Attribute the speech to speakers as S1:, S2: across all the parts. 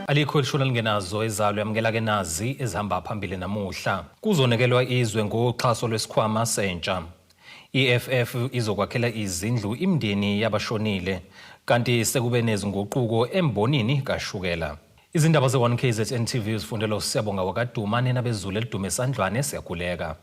S1: Alikho ilishumi elingenazo ezalo yamukela ke nazi ezihamba phambili namuhla. Kuzonekelwa izwe ngoxhaso lwesikhwama sentsha. EFF izokwakhela izindlu imndeni yabashonile kanti sekube nezinguquko embonini kaShukela. Izindaba ze1KZN TV zifundelo Siyabonga wakadumane nabezulu elidume esandlwane siyakhuleka.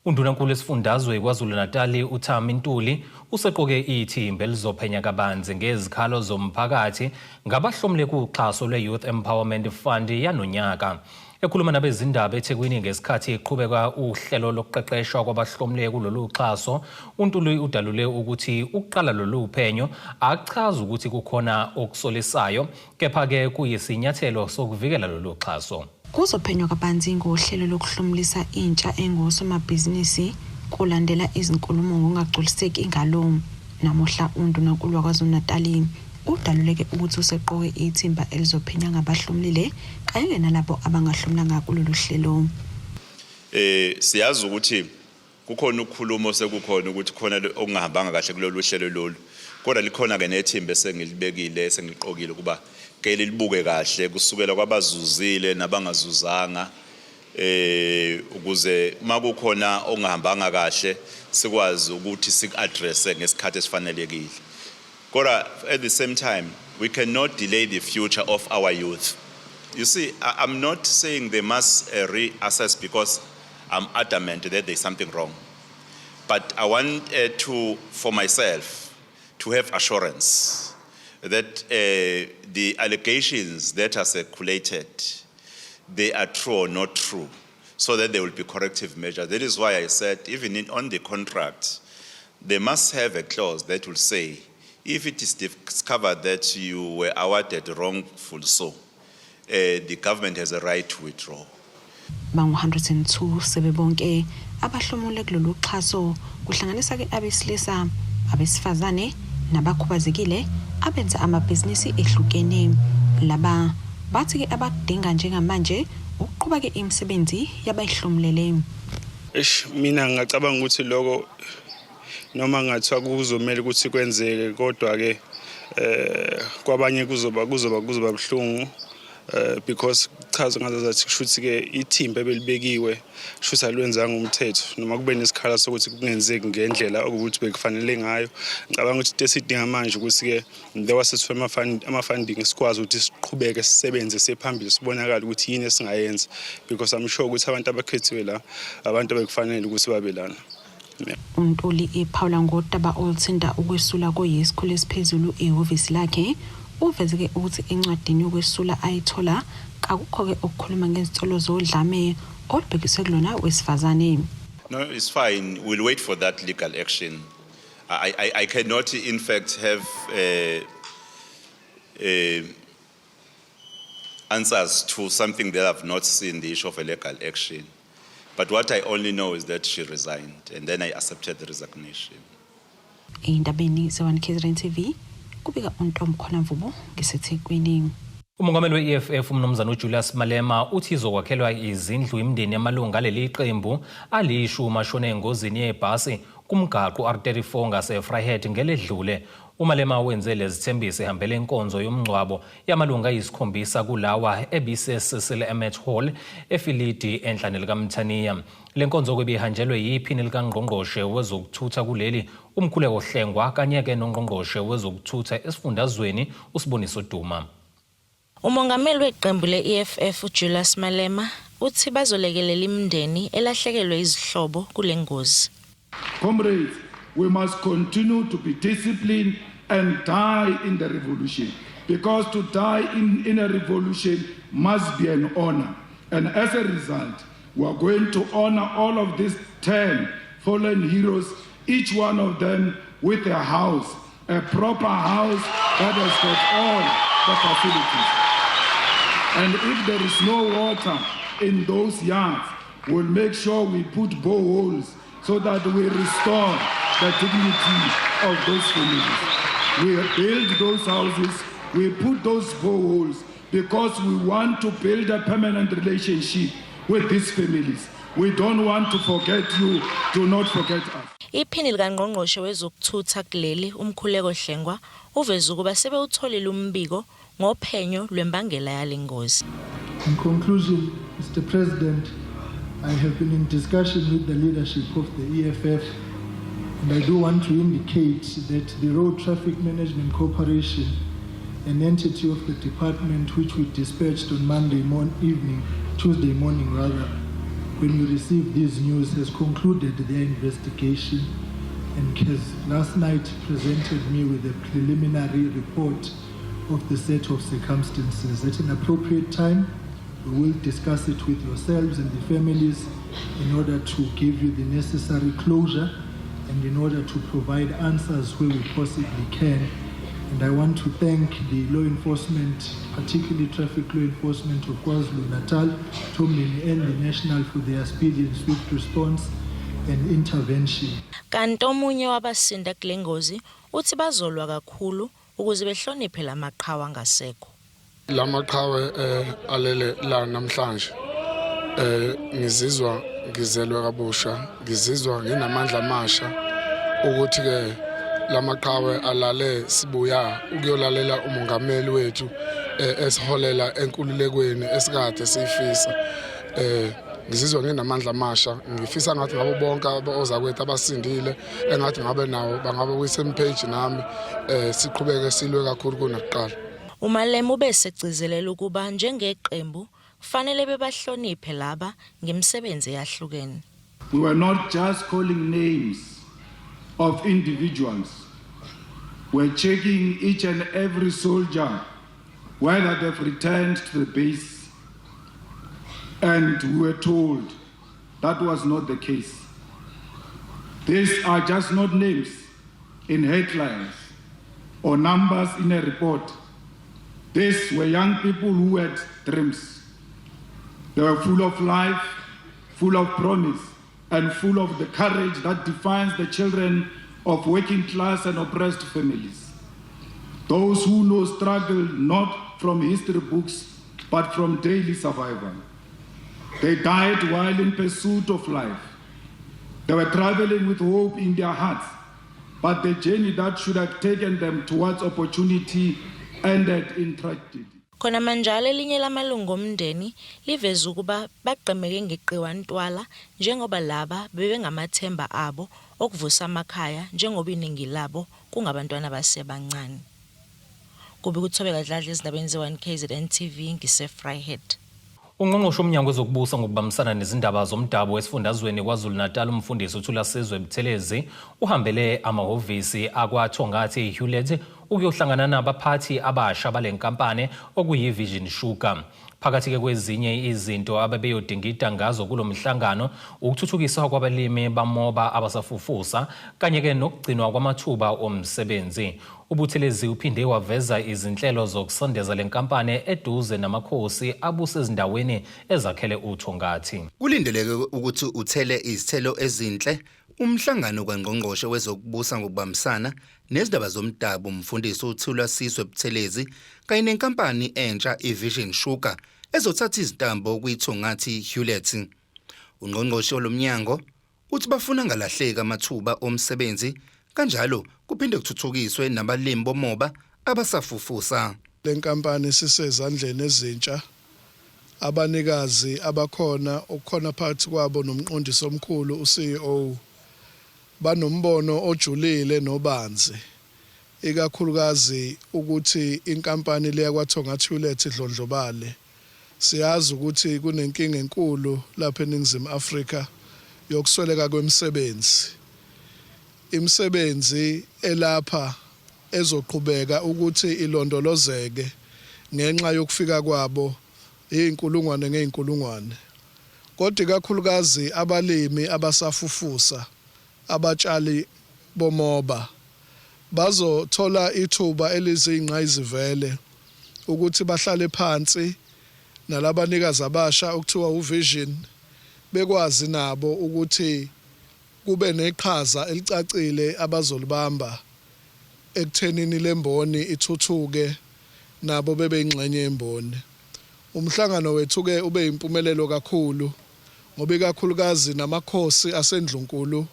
S1: Undunankulu esifundazwe KwaZulu-Natal uThami Ntuli useqoke ithimba elizophenya kabanzi ngezikhalo zomphakathi ngabahlomule kuxhaso lwe-Youth Empowerment Fund yanonyaka. Ekhuluma nabezindaba eThekwini ngesikhathi eqhubeka uhlelo lokuqeqeshwa kwabahlomule kulolu xhaso, uNtuli udalule ukuthi ukuqala lolu phenyo achaza ukuthi kukhona okusolisayo, kepha-ke kuyisinyathelo sokuvikela lolu xhaso.
S2: Kuzophenywa kabanzi ngohlelo lokuhlomulisa intsha engosomabhizinisi kulandela izinkulumo ngokungagculiseki ngalo. Namuhla undunankulu waKwaZulu-Natal udaluleke ukuthi useqoke ithimba elizophenya ngabahlomulile kanye nalabo abangahlomulanga kulolu hlelo.
S3: Siyazi ukuthi kukhona ukukhuluma sekukhona ukuthi khona okungahambanga kahle kulolu hlelo lolu. Kodwa likhona ke nethimba esengilibekile sengiliqokile kuba ke libuke kahle kusukela kwabazuzile nabangazuzanga ukuze makukhona ongahambanga kahle sikwazi ukuthi sik-address ngesikhathi esifanelekile. Kodwa at the same time we cannot delay the future of our youth. You see, I'm not saying they must reassess because I'm adamant that there's something wrong. But I want for myself to have assurance that the allegations that are circulated, they are true or not true, so that there will be corrective measures. That is why I said, even on the contract, they must have a clause that will say, if it is discovered that you were awarded wrongful so, the government has a right to withdraw.
S2: Bangu 102 sebebonke abahlomule kulolu xhaso kuhlanganisa ke abesilisa, abesifazane nabakhubazekile abenza amabhizinisi ehlukene. Laba bathi ke abakudinga njengamanje ukuqhubeka ke imisebenzi yabayihlomulele.
S4: Mina ngicabanga ukuthi lokho noma ngathiwa kuzomela ukuthi kwenzeke, kodwa ke kwabanye kuzoba buhlungu because chaza ngazathi kushuthi ke ithimba ebelibekiwe shuthi alwenzanga umthetho noma kube nesikhala sokuthi kungenzeki ngendlela okuthi bekufanele ngayo. Ngicabanga ukuthi esidinga manje ukuthi ke njengoba sesifuna ama-funding sikwazi ukuthi siqhubeke sisebenze sephambili sibonakala ukuthi yini esingayenza, because I'm sure ukuthi abantu abakhethiwe la abantu abekufanele ukuthi babe lana.
S2: uNtuli ephawula ngodaba oluthinta ukwesula koyisikhulu esiphezulu ehhovisi lakhe. Uvezeke ukuthi encwadini yokwesula ayithola akukho ke okukhuluma ngezitolo zodlame olubhekiswe kulona wesifazane.
S3: No, it's fine. We'll wait for that legal action. I cannot, in fact, have answers to something that I've not seen, the issue of a legal action. But what I only know is that she resigned, and then I accepted the resignation.
S2: Indabeni ze1KZN TV kubika uNtomkhona Mvubo ngeseThekwini.
S1: Umongameli we-EFF umnumzana uJulius Malema uthi izokwakhelwa izindlu imndeni yamalunga leli qembu alishumi ashone engozini yebhasi kumgaqo R34 ngase-Vryheid ngeledlule. uMalema wenze lezithembiso ehambele inkonzo yomngcwabo yamalunga ayisikhombisa kulawa ebise-Cecil Emmett Hall efilidi enhlane likaMthaniya. Le nkonzo kwebihanjelwe yiphini likangqongqoshe wezokuthutha kuleli uMkhuleko Hlengwa kanye-ke nongqongqoshe wezokuthutha esifundazweni uSiboniso Duma.
S5: Umongameli weqembu le-EFF uJulius Malema uthi bazolekelela imindeni elahlekelwe izihlobo kule ngozi.
S6: Comrades, we must continue to be disciplined and die in the revolution, because to die in a revolution must be an honor. And as a result, we are going to honor all of these 10 fallen heroes, each one of them with a house, a proper house that has got all the facilities. And if there is no water in those yards, we'll make sure we put boreholes so that we restore the dignity of those families. We build those houses, we put those boreholes because we want to build a permanent relationship with these families. We don't want to forget you. Do not forget us.
S5: Iphini likaNgqongqoshe wezokuthutha kuleli uMkhuleko Hlengwa uveza ukuba sebewutholile umbiko ngophenyo lwembangela yalengozi.
S7: In conclusion, Mr. President, I have been in discussion with the leadership of the EFF, and I do want to indicate that the Road Traffic Management Corporation, an entity of the department which we dispatched on Tuesday morning, when we received this news, has concluded their investigation and has last night presented me with a preliminary report of the set of circumstances. At an appropriate time, we will discuss it with yourselves and the families in order to give you the necessary closure and in order to provide answers where we possibly can. And I want to thank the law enforcement, particularly traffic law enforcement of KwaZulu-Natal, Tomlin and the National for their speedy and swift response and intervention.
S5: Kanti omunye wabasinda kule ngozi uthi bazolwa kakhulu ukuze behloniphe lamaqhawe ngasekho.
S8: Lamaqhawe alele la namhlanje ngizizwa ngizelwe kabusha, ngizizwa nginamandla amasha ukuthi ke lamaqhawe alale sibuya ukuyolalela umongameli wethu esiholela enkululekweni esikade sifisa. Ngizizwa nginamandla amasha, ngifisa ngathi ngabo bonke ozakwethu abasindile engathi ngabe nawo bangabe kwisemphage nami siqhubeke silwe kakhulu kunakuqala.
S5: uMalema ubesegcizelela ukuba njengeqembu kufanele bebahloniphe laba ngemisebenzi yahlukene.
S6: We were not just calling names of individuals. We're checking each and every soldier, whether they've returned to the base. And we were told that was not the case. These are just not names in headlines or numbers in a report. These were young people who had dreams. They were full of life, full of promise, and full of the courage that defines the children of working class and oppressed families. Those who know struggle not from history books, but from daily survival. They died while in pursuit of life. They were traveling with hope in their hearts, but the journey that should have taken them towards opportunity ended in tragedy.
S5: Khona manjalo elinye lamalungu omndeni liveza ukuba baqemeke ngeqiwa ntwala njengoba laba bebengamathemba abo okuvusa amakhaya njengoba iningi labo kungabantwana basebancane. Kubi kuthobeka dladla ezindabeni ze1 KZN TV ngiseFryhead.
S1: Ungqongqoshe umnyango wezokubusa ngokubambisana nezindaba zomdabu wesifundazweni KwaZulu-Natal umfundisi uThulasizwe Buthelezi uhambele amahhovisi akwaThongathi Hewlett ukuyohlangana nabaphathi abasha balenkampani okuyiVision Sugar. Phakathi ke kwezinye izinto ababeyodingida ngazo kulomhlangano ukuthuthukiswa kwabalimi bamoba abasafufusa kanye ke nokugcinwa kwamathuba omsebenzi. uButhelezi uphinde waveza izinhlelo zokusondeza lenkampani eduze namakhosi abusezindaweni ezakhele uThongathi.
S9: Kulindeleke ukuthi uthele izithelo ezinhle umhlangano kaNgqongqoshe wezokubusa ngokubambisana nezindaba zomdabu umfundisi uThulasizwe Buthelezi kanye nenkampani entsha iVision Sugar ezothatha izitambo kwiThongathi Hewlett. Ungqongqoshe olomnyango uthi bafuna ngalahleka amathuba omsebenzi kanjalo kuphinde kuthuthukiswe nabalimi bomoba abasafufusa.
S10: Lenkampani sisezandleni ezintsha, abanikazi abakhona ukukhona phakathi kwabo nomqondisi omkhulu uCEO banombono ojulile nobanzi, ikakhulukazi ukuthi inkampani leya kwaThongathi Hewlett idlondlobale. Siyazi ukuthi kunenkinga enkulu lapha eNingizimu Afrika yokusweleka kwemisebenzi. Imisebenzi elapha ezoqhubeka ukuthi ilondolozeke ngenxa yokufika kwabo inkulungwane ngeinkulungwane. Kodwa ikakhulukazi abalimi abasafufusa, abatshali bomoba bazothola ithuba elizingqayizivele ukuthi bahlale phansi nalabanikazi abasha okuthiwa uVision bekwazi nabo ukuthi kube neqhaza elicacile abazolibamba ekuthenini lemboni ithuthuke nabo bebe ingxenye yemboni. Umhlangano wethu ke ube impumelelo kakhulu ngoba ikakhulukazi namakhosi asendlunkulu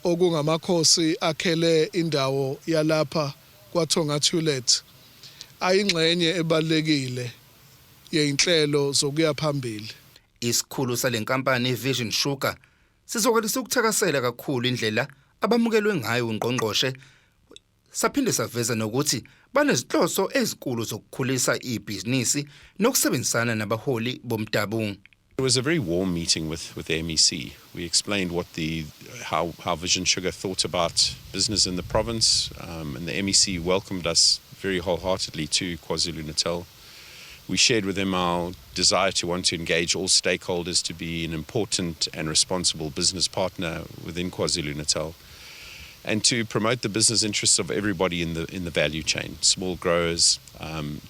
S10: okungamakhosi akhele indawo yalapha kwaThonga Toilet ayingxenye ebalekile yeinhlelo zokuya phambili.
S9: Isikhulu salenkampani Vision Sugar sizokwelisa ukuthakasela kakhulu indlela abamukelwe ngayo ungqongqoshe, saphinde saveza nokuthi banezinhloso ezinkulu zokukhulisa ibhizinisi nokusebenzisana nabaholi bomdabu.
S11: It was a very warm meeting with the MEC. We explained how Vision Sugar thought about business in the province, and the MEC welcomed us very wholeheartedly to KwaZulu-Natal. We shared with them our desire to want to engage all stakeholders to be an important and responsible business partner within KwaZulu-Natal, and to promote the business interests of everybody in the value chain, small growers,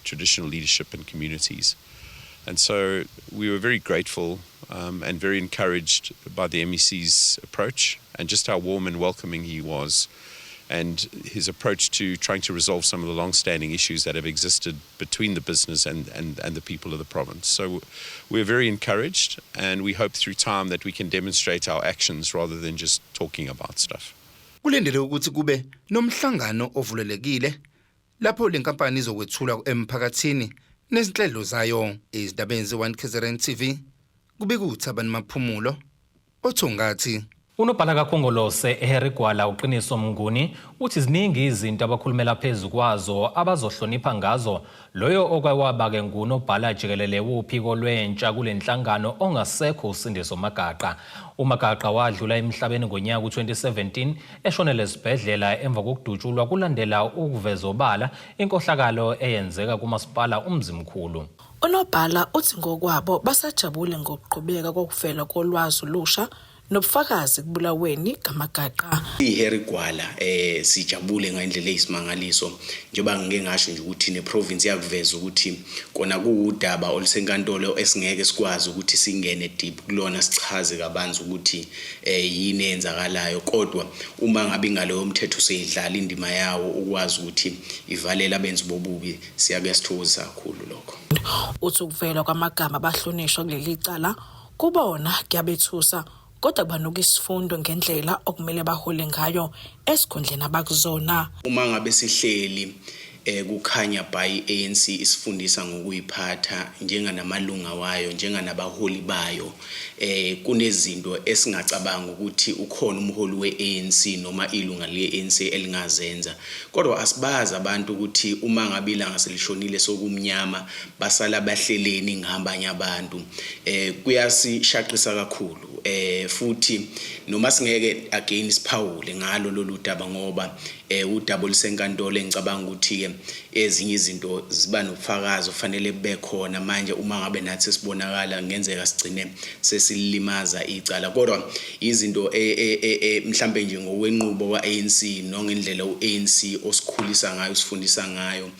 S11: traditional leadership and communities. And so we were very grateful and very encouraged by the MEC's approach and just how warm and welcoming he was, and his approach to trying to resolve some of the long-standing issues that have existed between the business and the people of the province. So we're very encouraged, and we hope through time that we can demonstrate our actions rather than just talking about stuff.
S9: Kulendele ukuthi kube nomhlangano ovulelekile lapho lenkampani izokwethula emphakathini nezinhlelo zayo. Izindabeni ze1 KZN TV kube kuThabani Maphumulo othongathi.
S1: Unobhala kaKhongolose Harry Gwala uqiniso Mnguni uthi ziningi izinto abakhulumela phezulu kwazo abazohlonipha ngazo loyo okwawabake ngunobhala jikelele wophiko lwentsha kulenhlangano ongasekho uSindiso Magaqa. uMagaqa wadlula emhlabeni ngonyaka u2017 eshonele esibhedlela emva kokudutshulwa kulandela ukuvezobala inkohlakalo eyenzeka kumasipala uMzimkhulu.
S12: Unobhala uthi ngokwabo basajabule ngokuqhubeka kokufela kolwazi lusha nobufakazi kubulaweni kaMagaqa.
S13: iHarry Gwala sijabule ngendlela eyisimangaliso njengoba ngike ngasho nje ukuthi neprovince yakuveza ukuthi kona kuudaba olusenkantolo esingeke sikwazi ukuthi singene deep kulona sichaze kabanzi ukuthi yini enzakalayo, kodwa uma ngabe ngaloyo mthetho seyidlala indima yawo ukwazi ukuthi ivalela abenzi bobubi siyakuyasithokozisa kakhulu lokho.
S12: Uthi ukuvela kwamagama abahlonishwa kuleli cala kubona kuyabethusa, kodwa kubanuka isifundo ngendlela okumele bahole ngayo esikhundleni abakuzona.
S13: Uma ngabe sihleli kukhanya by ANC isifundisa ngokuyiphatha njenganamalunga wayo njenganabaholi bayo, kunezinto esingacabanga ukuthi ukhona umholi weANC noma ilunga leANC elingazenza, kodwa asibazi abantu ukuthi uma ngabe ilanga selishonile sokumnyama basala bahleleni ngihambanye abantu. Kuyasishaqisa kakhulu, futhi noma singeke again siphawule ngalo lolu daba ngoba udaba olusenkantolo engicabanga ukuthi ezinye izinto ziba nobufakazi ofanele bube khona manje uma ngabe nathi sibonakala ngenzeka sigcine sesilimaza icala, kodwa izinto mhlambe nje ngokwenqubo kwaANC nongendlela uANC osikhulisa ngayo usifundisa ngayo,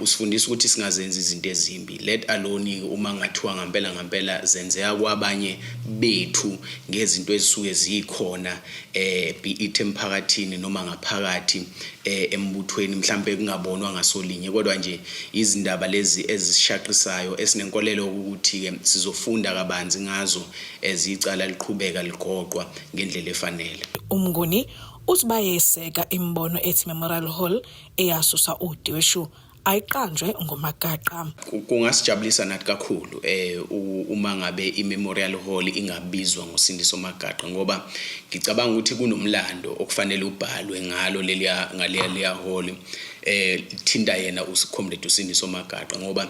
S13: usifundisa ukuthi singazenza izinto ezimbi, let alone uma ngathiwa ngempela zenzeka kwabanye bethu ngezinto ezisuke zikhona be it emphakathini noma ngaphakathi embuthweni mhlambe kungabonwa ngasolinye, kodwa nje izindaba lezi ezishaqisayo esinenkolelo ukuthi ke sizofunda kabanzi ngazo ezicala liqhubeka ligoqwa ngendlela efanele.
S12: Umnguni uthi bayeseka imbono ethi Memorial Hall eyasusa uDweshu ayiqanjwe ngoMagaqa.
S13: Kungasijabulisa nathi kakhulu uma ngabe iMemorial Hall ingabizwa ngoSindiso Magaqa, ngoba ngicabanga ukuthi kunomlando okufanele ubhalwe ngalo ngaleya hall thinta yena uSikhomledu uSindiso Magaqa, ngoba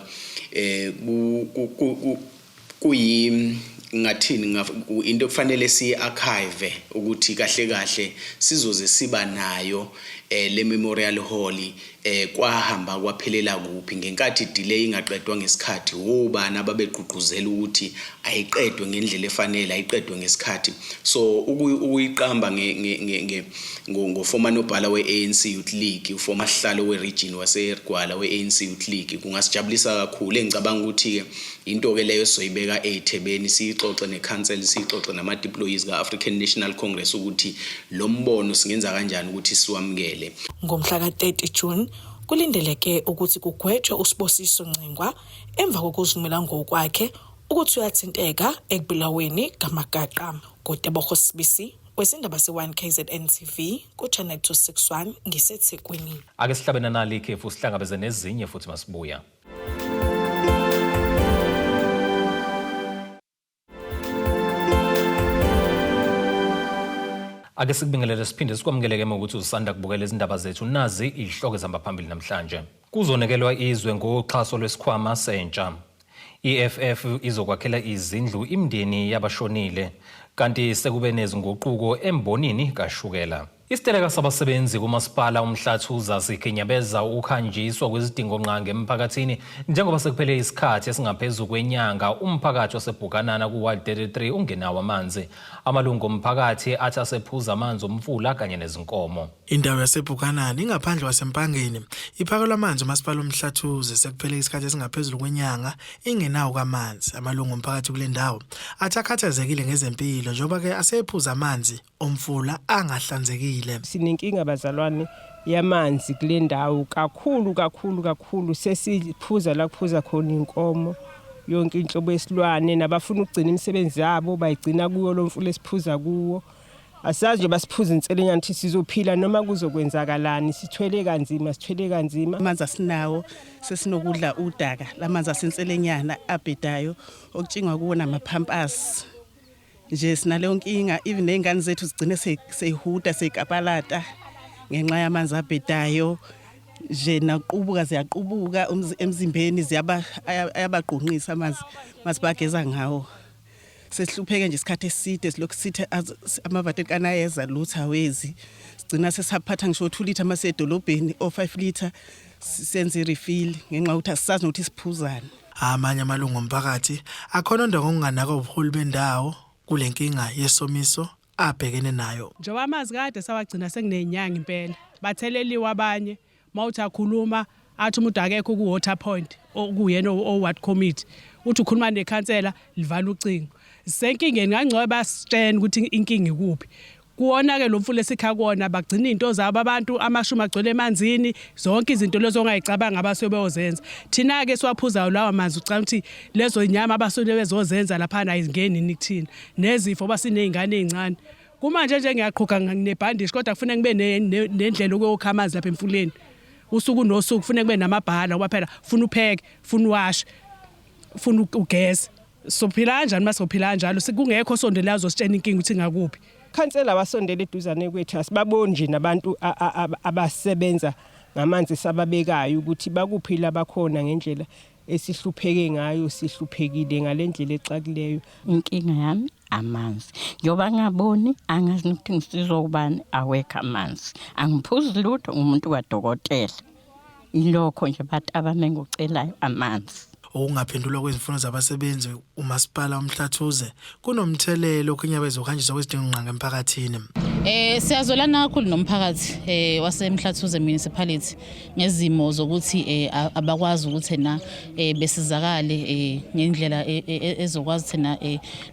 S13: ngathini into kufanele si-archive ukuthi kahle sizoze siba nayo le Memorial Hall kwahamba kwaphelela kuphi ngenkathi delay ingaqedwa ngesikhathi, ubani ababeqhuquzela ukuthi ayiqedwe ngendlela efanele ayiqedwe ngesikhathi. So ukuyiqamba ngofoma nobhala weANC Youth League, ufoma sihlalo weregion waseRigwala weANC Youth League kungasijabulisa kakhulu. Engicabanga ukuthi ke into ke leyo soyibeka eThebeni siyixoxe neCouncil siyixoxe nama-deployees ka-African National Congress ukuthi lo mbono singenza kanjani ukuthi siwamukele.
S12: Ngomhla ka-30 June kulindeleke ukuthi kugwetshwe uSibusiso Ncengwa emva kokuzimela ngokwakhe ukuthi uyathinteka ekubulaweni ngamagaqa. Kutebogo Sibisi kwezindaba se1 KZN TV ku Channel 261 ngiseThekwini.
S1: Ake sihlabene nali ikhefu sihlangabeze nezinye futhi masibuya. Ake sikubingelele siphinde sikwamukeleke ukuthi usanda kubukela izindaba zethu nazi ihloko ezihamba phambili namhlanje. Kuzonekelwa izwe ngoxhaso lwesikhwama sentsha. EFF izokwakhela izindlu imndeni yabashonile kanti sekube nezinguquko embonini kaShukela. Isiteleka sabasebenzi kumasipala uMhlathuza sikhenyabeza ukhanjiswa kwezidingo nqange emphakathini njengoba sekuphele isikhathi esingaphezulu kwenyanga umphakathi waseBhukanana kuWard 33 ungenawo amanzi. Amalungu omphakathi athi asephuza amanzi omfula kanye nezinkomo.
S14: Indawo yaseBhukanana ingaphandle wasempangeni iphakelwa amanzi umasipala uMhlathuza sekuphele isikhathi esingaphezulu kwenyanga ingenawo kamanzi. Amalungu omphakathi kule ndawo athi akhathazekile ngezempilo njengoba ke asephuza amanzi omfula angahlanzekile.
S15: Sinenkinga bazalwane yamanzi kule ndawo kakhulu sesiphuza la kuphuza khona inkomo yonke inhlobo yesilwane nabafuna ukugcina imisebenzi yabo bayigcina kuyo lo mfula esiphuza kuwo. Asazi nje basiphuza inselenyana ukuthi sizophila noma kuzokwenzakalani sithwele kanzima.
S16: Amanzi asinawo sesinokudla udaka lamanzi asenselenyana abhedayo okutshingwa kuwona amaphampasi. Nje sinaleyo nkinga even nezingane zethu zigcine seyihuda seyikapalata ngenxa yamanzi abhedayo nje naqubuka ziyaqubuka emzimbeni ayabaqonqisa amanzi masibageza ngawo. Sesihlupheke nje isikhathi eside silokhu sithe amavatekana ayeza lutha wezi sigcina sesaphatha ngisho 2 litha masedolobheni o 5 litha senze refill ngenxa ukuthi asisazi nokuthi siphuzana.
S14: Amanye amalungu omphakathi akhona ndongo okunganaka ubuholi bendawo kulenkinga yesomiso abhekene nayo.
S17: Njoba amazi kade sawagcina sekunenyanga impela batheleliwa abanye mawuthi akhuluma athi umuntu akekho ku water point okuyena o ward committee uthi ukhuluma nekhansela livala ucingo. Senkingeni ngangcoba basitshena ukuthi inkinga ikuphi. Kuona ke lo mfula esikhakona bagcina into zabo abantu amashumi agcwele emanzini zonke izinto lezo ongayicabanga abasebeyozenza. Thina ke siwaphuzayo lawa manzi ucanga ukuthi lezo inyama abasole bezozenza lapha na izingeni nikuthina nezifo basinezingane ezincane. Kumanje nje ngiyaqhuka nginebhandishi kodwa kufanele ngibe nendlela okuyokha amanzi lapha emfuleni. Usuku nosuku kufanele kube namabhala ngoba phela ufuna upheke, ufuna uwash, ufuna ugesi. Sophila kanjani masophila kanjalo sikungekho sondela azositshena inkinga ukuthi ngakuphi.
S15: Khansela basondele eduzane kwethu asibaboni nje nabantu abasebenza ngamanzi sababekayo ukuthi bakuphila abakhona ngendlela esihlupheke ngayo sihluphekile ngalendlela ecakileyo.
S18: Inkinga yami amanzi njoba ngaboni angazi ukuthi ngisizwe ubani awekho amanzi angiphuzi lutho umuntu kadokotela ilokho nje bathi abamengo ucelayo amanzi.
S14: Okungaphendulwa kwezifundo zabasebenzi umasipala uMhlathuze kunomthelelo okunyabeza ukhanjiswa kwezidingo nqange emphakathini.
S19: Siyazolana kakhulu nomphakathi waseMhlathuze municipality ngezimo zokuthi abakwazi ukuthi na besizakale ngendlela ezokwazi thina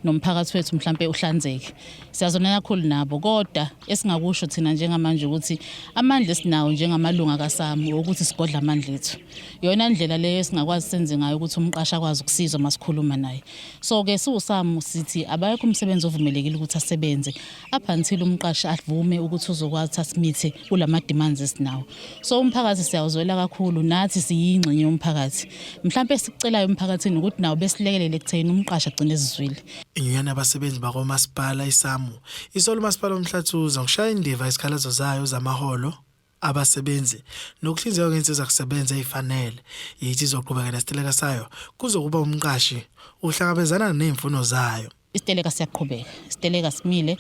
S19: nomphakathi wethu mhlambe uhlanzeke. Siyazolana kakhulu nabo kodwa esingakusho thina njengamanje ukuthi amandla esinawo njengamalunga kaSAMU ukuthi sigodla amandla ethu. Yona indlela leyo esingakwazi senze ngayo ukuthi umqasha akwazi ukusizwa masikhuluma naye. So ke siuSAMU sithi abayekho umsebenzi ovumelekile ukuthi asebenze up until umqasha avume ukuthi uzokwazi asimithe kulama demands esinawo. So umphakathi siyawuzwela kakhulu nathi siyingxenye yomphakathi. Mhlambe sicelayo umphakathini ukuthi nawo besilekelele ekutheni umqasha agcine ezizwile.
S14: Inyana abasebenzi bakomasipala iSAMU isolo umasipala uMhlathuze ngokushaya indiva isikhalazo zayo zamaholo abasebenzi nokuhlinzeka ngensiza kusebenza ezifanele yithi izoqhubeka nesiteleka sayo kuzokuba umqashi uhlangabezana nezimfuno zayo.
S19: Isiteleka siyaqhubeka, isiteleka simile,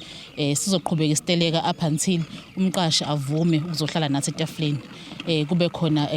S19: sizoqhubeka isiteleka up until umqashi avume ukuzohlala nathi etafuleni. Kube khona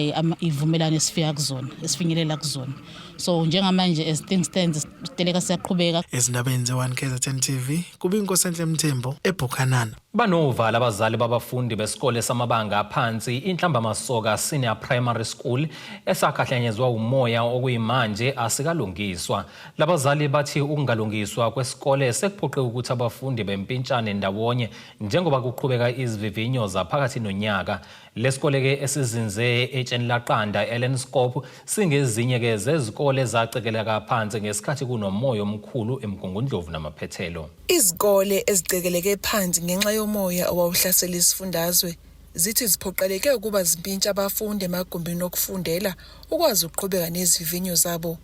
S19: ivumelano esifika kuzona, esifinyelela kuzona. So njengamanje as things stand isiteleka siyaqhubeka.
S14: Ezindabeni ze1 KZN TV kuba inkosi enhle Mthembu eBhukanana.
S1: Banova labazali babafundi besikole samabanga aphansi inhlambamasoka senior primary school esakhahlanyezwa umoya okuyimanje asikalungiswa. Labazali bathi ukungalungiswa kwesikole sekuphoqe ukuthi abafundi bempintshane ndawonye njengoba kuqhubeka izivivinyo zaphakathi nonyaka. Lesikole ke esizinze etsheni laqanda Ellenscope singezinye ke zezikole zacekeleka phansi ngesikhathi kunomoya omkhulu eMgungundlovu namaphethelo.
S20: Izikole ezicekeleke phansi ngenxa yomoya owawuhlasela isifundazwe zithi ziphoqeleke ukuba zimpintsha abafundi emagumbini okufundela ukwazi ukuqhubeka nezivinyo zabo.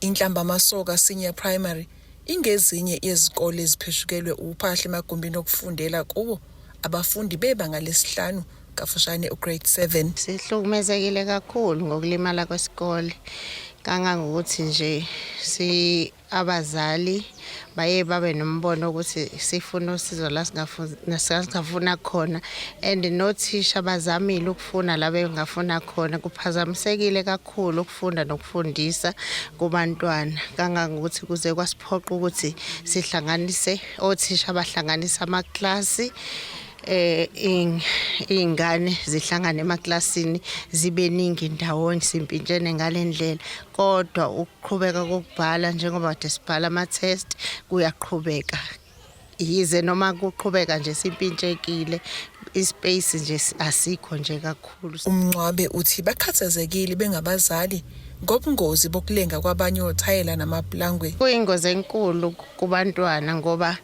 S20: Inhlambamasoka senior primary ingezinye yezikole ezipheshukelwe uphahla emagumbini okufundela kuwo abafundi bebanga lesihlanu kafushane ugrade 7.
S21: Sihlukumezekile kakhulu ngokulimala kwesikole kangangokuthi nje abazali baye babe nombono ukuthi sifuna usizo la singafuna khona and nothisha bazamile ukufuna la bengafuna khona. Kuphazamisekile kakhulu ukufunda nokufundisa kubantwana kangangokuthi kuze kwasiphoqa ukuthi sihlanganise othisha abahlanganisa amaklasi ingane zihlangane emaklasini zibe ningi ndawonye simpintshene ngalendlela, kodwa ukuqhubeka kokubhala njengoba kade sibhala ama test kuyaqhubeka. Yize noma kuqhubeka nje simpintshekile ispace nje asikho nje kakhulu.
S20: Umncwabe uthi bakhathazekile bengabazali ngobungozi bokulenga kwabanye othayela namaplangwe.
S21: Kuyingozi enkulu kubantwana ngoba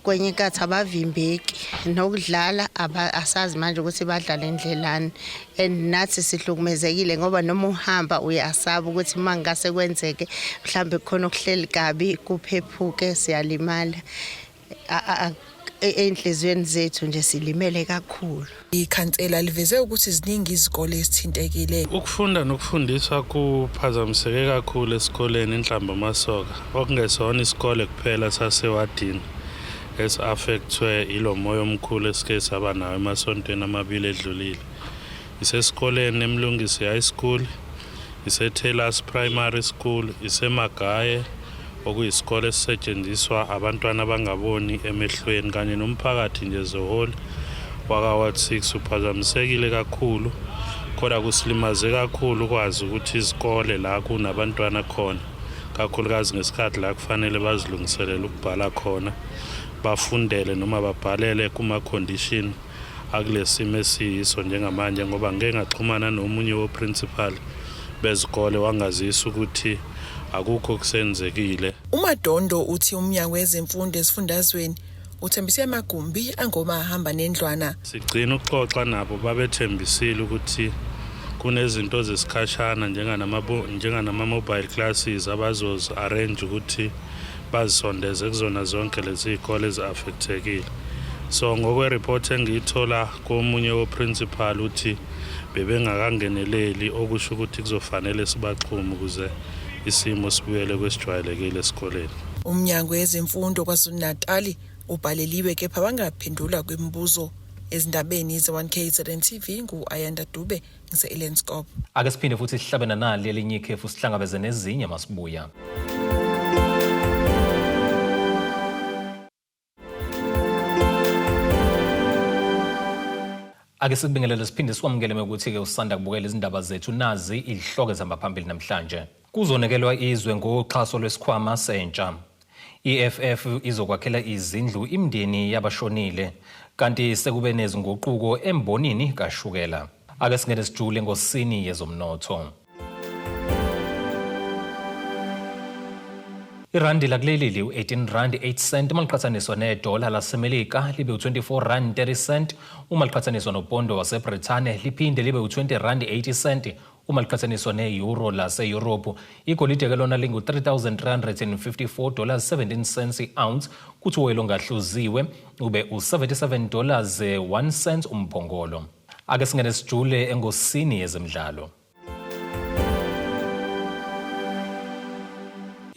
S21: kwenye inkathi abavimbeki nokudlala asazi manje ukuthi badlala endlelani, and nathi sihlukumezekile ngoba noma uhamba uyasaba ukuthi mangase kwenzeke mhlambe khona okuhleli kabi kuphephuke siyalimala. Enhlizweni zethu nje silimele kakhulu.
S20: Ikhansela liveze ukuthi ziningi izikole ezithintekile.
S4: Ukufunda nokufundiswa kuphazamiseke kakhulu esikoleni inhlambamasoka, okungesona isikole kuphela sasewadini esi-affectwe ilo moya omkhulu esike saba nawo emasontweni amabili edlulile. Isesikoleni eMlungisi High School, iseTaylors Primary School, iseMagaye okuyisikole esisetshenziswa abantwana abangaboni emehlweni kanye nomphakathi nje zoholi waka-Ward 6 uphazamisekile kakhulu, kodwa kusilimaze kakhulu ukwazi ukuthi izikole la kunabantwana khona kakhulukazi ngesikhathi la kufanele bazilungiselele ukubhala khona bafundele noma babhalele kuma-condition akulesimo esiyiso njengamanje, ngoba ngeke ngaxhumana nomunye woprincipal bezikole wangazisa ukuthi akukho kusenzekile.
S20: uMadondo uthi umnyango wezemfundo esifundazweni uthembise amagumbi angoma ahamba nendlwana.
S4: Sigcina ukuxoxa nabo babethembisile ukuthi kunezinto zesikhashana njenganama-mobile classes abazozi arrange ukuthi bazisondeze kuzona zonke lezi izikole ezi-affectekile. So ngokwe-report engiyithola komunye woprincipal uthi bebengakangeneleli, okusho ukuthi kuzofanele sibaxhume ukuze isimo sibuyele kwesijwayelekile esikoleni.
S20: Umnyango wezemfundo KwaZulu-Natal ubhaleliwe kepha bangaphendula kwemibuzo ezindabeni ze1KZN TV ngu-Ayanda Dube ngise-Ellenscope.
S1: Ake siphinde futhi sihlabena nali elinye ikhefu sihlangabeze nezinye masibuya. Ake sikubingelele siphinde sikwamukele ukuthi-ke usanda kubukela izindaba zethu nazi izihloko ezihamba phambili namhlanje. Kuzonekelwa izwe ngoxhaso lwesikhwama sentsha. EFF izokwakhela izindlu imndeni yabashonile kanti sekube nezinguquko embonini kaShukela. Ake singene sijule ngosini yezomnotho. Irandi lakuleli u-18 rand 8 cent maliqhathaniswa nedola lasemelika libe u-24 rand 30 cent uma liqhathaniswa nopondo waseBrithane liphinde libe u-20 rand 80 cent uma liqhathaniswa ne-euro lase-Europe. Igolide ke lona lingu-$3,354.17 i-ounce, kuthi uwelo ngahluziwe ube u$77.01 umphongolo. Ake singene sijule engosini yezemidlalo.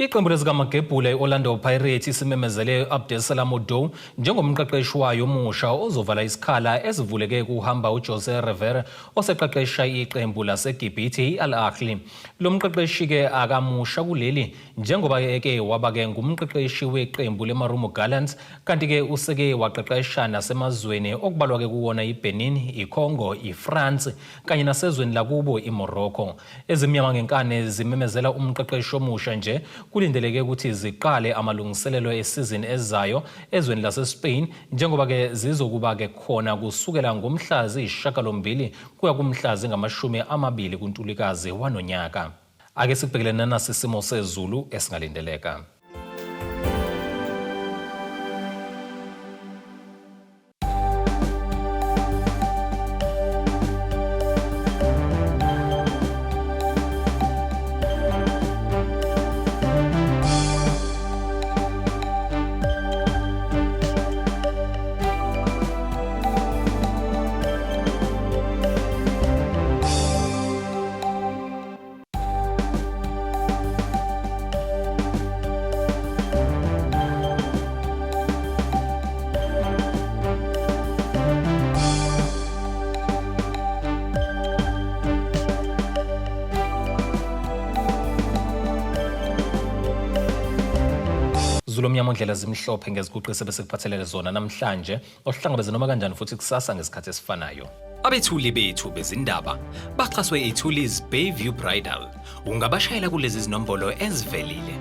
S1: Iqembu lezikaMagebhula iOrlando Pirates simemezele Abdesalam Odo njengomqeqeshi wayo omusha ozovala isikhala ezivuleke kuhamba uJose Rivera oseqeqesha iqembu laseGibhithe iAl Ahly. Lo mqeqeshi ke akamusha kuleli njengoba eke wabake ngumqeqeshi weqembu leMarumo Gallants kanti ke useke waqeqesha nasemazweni okubalwa ke kuwona iBenin, iCongo, iFrance kanye nasezweni lakubo iMorocco. Ezimnyama ngenkane zimemezela umqeqeshi omusha nje kulindeleke ukuthi ziqale amalungiselelo esizini ezayo ezweni laseSpain njengoba ke zizokuba ke khona kusukela ngomhla ziyishagalombili kuya kumhla zingama-20 kuNtulikazi wanonyaka. Ake sibhekelene nasi isimo sezulu esingalindeleka. Zulomnyama ndlela zimhlophe ngeziguqisi bese kuphathelele zona namhlanje ohlangabeze noma kanjani futhi kusasa ngesikhathi esifanayo. Abethuli bethu bezindaba baxhaswe iThulis Bayview Bridal. Ungabashayela kulezi zinombolo ezivelile.